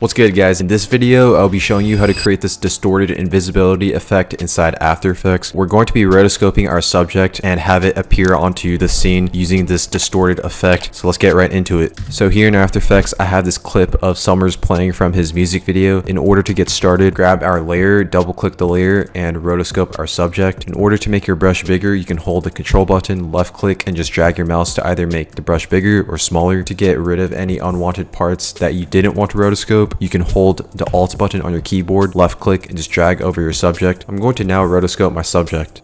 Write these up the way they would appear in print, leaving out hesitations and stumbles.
What's good, guys? In this video, I'll be showing you how to create this distorted invisibility effect inside After Effects. We're going to be rotoscoping our subject and have it appear onto the scene using this distorted effect. So let's get right into it. So here in After Effects, I have this clip of Summers playing from his music video. In order to get started, grab our layer, double click the layer, and rotoscope our subject. In order to make your brush bigger, you can hold the control button, left click, and just drag your mouse to either make the brush bigger or smaller. To get rid of any unwanted parts that you didn't want to rotoscope, you can hold the Alt button on your keyboard, left click, and just drag over your subject. I'm going to now rotoscope my subject.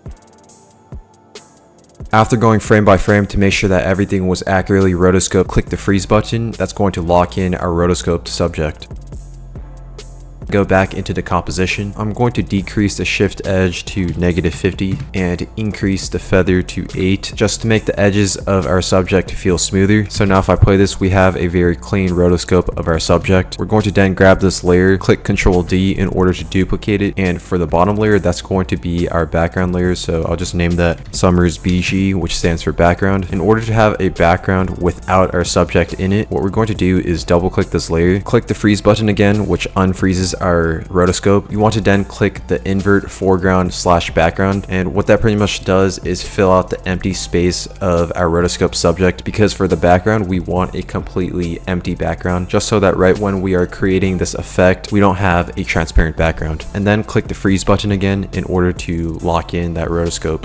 After going frame by frame to make sure that everything was accurately rotoscoped, click the freeze button. That's going to lock in our rotoscoped subject. Go back into the composition. I'm going to decrease the shift edge to -50 and increase the feather to 8 just to make the edges of our subject feel smoother. So now if I play this, we have a very clean rotoscope of our subject. We're going to then grab this layer, click Ctrl D in order to duplicate it, and for the bottom layer, that's going to be our background layer. So I'll just name that Summers BG, which stands for background. In order to have a background without our subject in it, what we're going to do is double click this layer, click the freeze button again, which unfreezes our rotoscope. You want to then click the invert foreground / background, and what that pretty much does is fill out the empty space of our rotoscope subject, because for the background we want a completely empty background, just so that right when we are creating this effect we don't have a transparent background. And then click the freeze button again in order to lock in that rotoscope.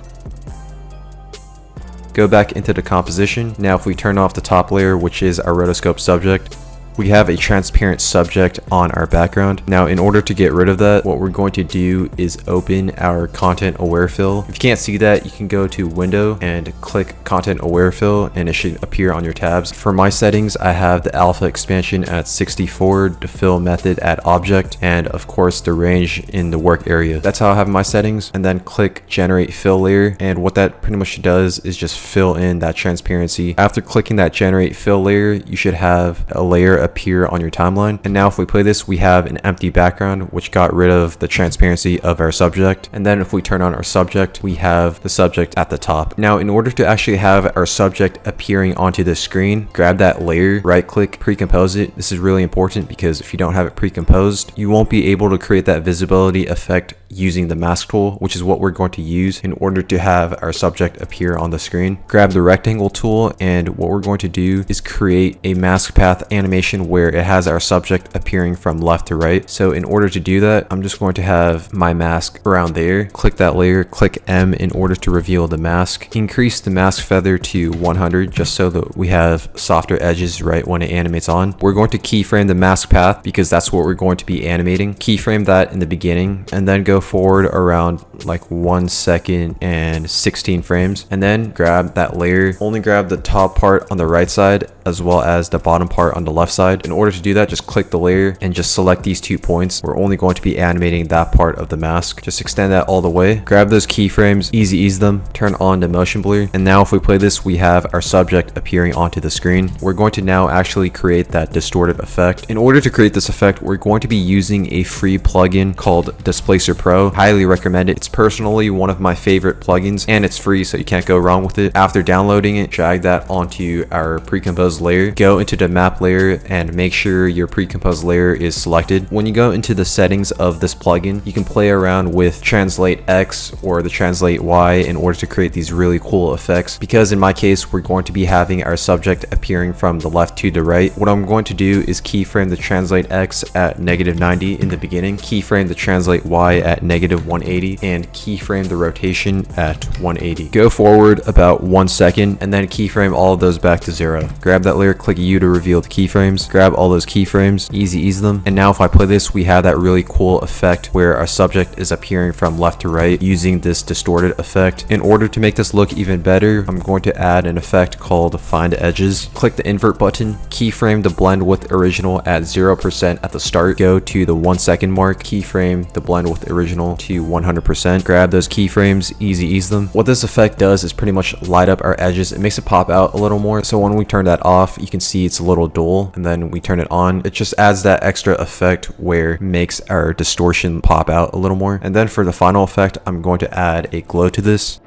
Go back into the composition. Now if we turn off the top layer, which is our rotoscope subject, we have a transparent subject on our background. Now in order to get rid of that, what we're going to do is open our content aware fill. If you can't see that, you can go to window and click content aware fill and it should appear on your tabs. For my settings, I have the alpha expansion at 64, the fill method at object, and of course the range in the work area. That's how I have my settings. And then click generate fill layer, and what that pretty much does is just fill in that transparency. After clicking that generate fill layer, you should have a layer appear on your timeline. And now if we play this, we have an empty background which got rid of the transparency of our subject. And then if we turn on our subject, we have the subject at the top. Now in order to actually have our subject appearing onto the screen, grab that layer, right click, pre-compose it. This is really important because if you don't have it pre-composed, you won't be able to create that visibility effect using the mask tool, which is what we're going to use in order to have our subject appear on the screen. Grab the rectangle tool, and what we're going to do is create a mask path animation where it has our subject appearing from left to right. So in order to do that, I'm just going to have my mask around there. Click that layer, click M in order to reveal the mask. Increase the mask feather to 100 just so that we have softer edges right when it animates on. We're going to keyframe the mask path because that's what we're going to be animating. Keyframe that in the beginning and then go forward around like 1 second and 16 frames, and then grab that layer. Only grab the top part on the right side as well as the bottom part on the left side. In order to do that, just click the layer and just select these 2 points. We're only going to be animating that part of the mask. Just extend that all the way. Grab those keyframes, easy ease them, turn on the motion blur, and now if we play this, we have our subject appearing onto the screen. We're going to now actually create that distorted effect. In order to create this effect, we're going to be using a free plugin called Displacer Pro. Highly recommend it. It's personally one of my favorite plugins and it's free, so you can't go wrong with it. After downloading it, drag that onto our pre-composed layer, go into the map layer and make sure your pre-composed layer is selected. When you go into the settings of this plugin, you can play around with translate X or the translate Y in order to create these really cool effects. Because in my case, we're going to be having our subject appearing from the left to the right. What I'm going to do is keyframe the translate X at -90 in the beginning, keyframe the translate Y at -180, and keyframe the rotation at 180. Go forward about 1 second and then keyframe all of those back to 0. Grab that layer, click U to reveal the keyframes, grab all those keyframes, easy ease them, and now if I play this, we have that really cool effect where our subject is appearing from left to right using this distorted effect. In order to make this look even better, I'm going to add an effect called Find Edges. Click the invert button, keyframe the blend with original at 0% at the start, go to the 1 second mark, keyframe the blend with original to 100%. Grab those keyframes, easy ease them. What this effect does is pretty much light up our edges. It makes it pop out a little more. So when we turn that off, you can see it's a little dull, and then we turn it on. It just adds that extra effect where it makes our distortion pop out a little more. And then for the final effect, I'm going to add a glow to this.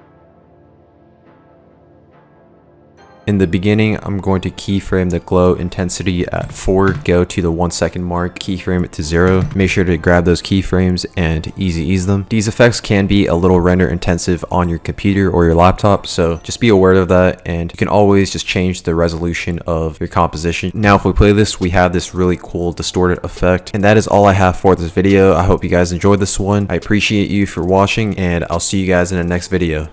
In the beginning, I'm going to keyframe the glow intensity at 4, go to the 1 second mark, keyframe it to 0. Make sure to grab those keyframes and easy ease them. These effects can be a little render intensive on your computer or your laptop, so just be aware of that, and you can always just change the resolution of your composition. Now if we play this, we have this really cool distorted effect, and that is all I have for this video. I hope you guys enjoyed this one. I appreciate you for watching, and I'll see you guys in the next video.